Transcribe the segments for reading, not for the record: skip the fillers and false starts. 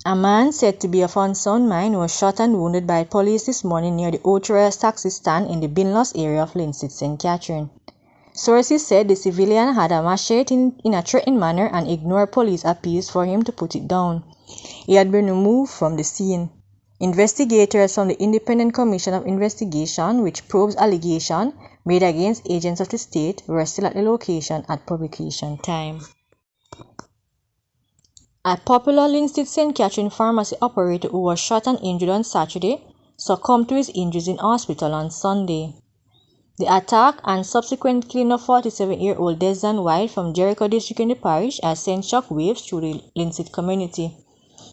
A man said to be of unsound mind was shot and wounded by police this morning near the authorized taxi stand in the Binloss area of Linstead, St. Catherine. Sources said the civilian had a machete in a threatening manner and ignored police appeals for him to put it down. He had been removed from the scene. Investigators from the Independent Commission of Investigation, which probes allegations made against agents of the state, were still at the location at publication time. A popular Linstead St. Catherine pharmacy operator who was shot and injured on Saturday succumbed to his injuries in hospital on Sunday. The attack and subsequent killing of 47-year-old Desmond White from Jericho district in the parish has sent shockwaves through the Linstead community.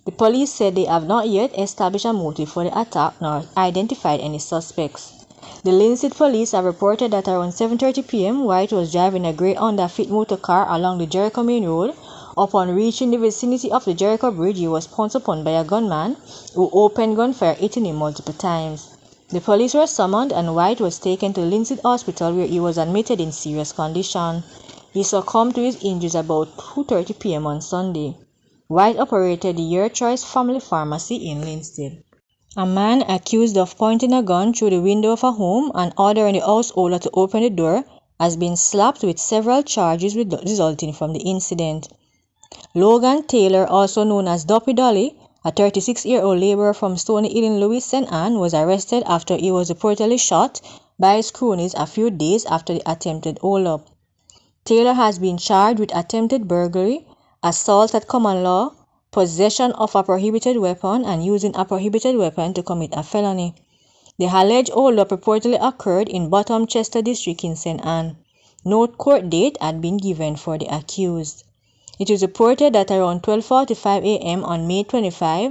The police said they have not yet established a motive for the attack nor identified any suspects. The Linstead police have reported that around 7:30 p.m. White was driving a grey Honda Fit motor car along the Jericho Main Road. Upon reaching the vicinity of the Jericho Bridge, he was pounced upon by a gunman who opened gunfire, hitting him multiple times. The police were summoned and White was taken to Linstead Hospital where he was admitted in serious condition. He succumbed to his injuries about 2:30 p.m. on Sunday. White operated the Your Choice Family Pharmacy in Linstead. A man accused of pointing a gun through the window of a home and ordering the householder to open the door has been slapped with several charges resulting from the incident. Logan Taylor, also known as Duppy Dolly, a 36-year-old laborer from Stony Hill in Louis St. Anne, was arrested after he was reportedly shot by his cronies a few days after the attempted hold-up. Taylor has been charged with attempted burglary, assault at common law, possession of a prohibited weapon, and using a prohibited weapon to commit a felony. The alleged hold-up reportedly occurred in Bottom Chester district in St. Anne. No court date had been given for the accused. It is reported that around 12:45 a.m. on May 25,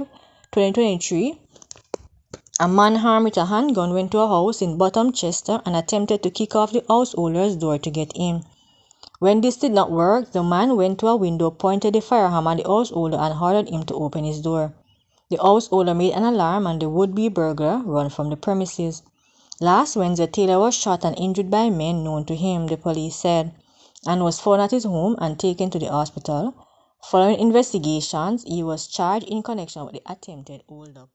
2023, a man armed with a handgun went to a house in Bottom Chester and attempted to kick off the householder's door to get in. When this did not work, the man went to a window, pointed the firearm at the householder and ordered him to open his door. The householder made an alarm and the would-be burglar ran from the premises. Last Wednesday, Taylor was shot and injured by men known to him, the police said, and was found at his home and taken to the hospital. Following investigations, he was charged in connection with the attempted hold-up.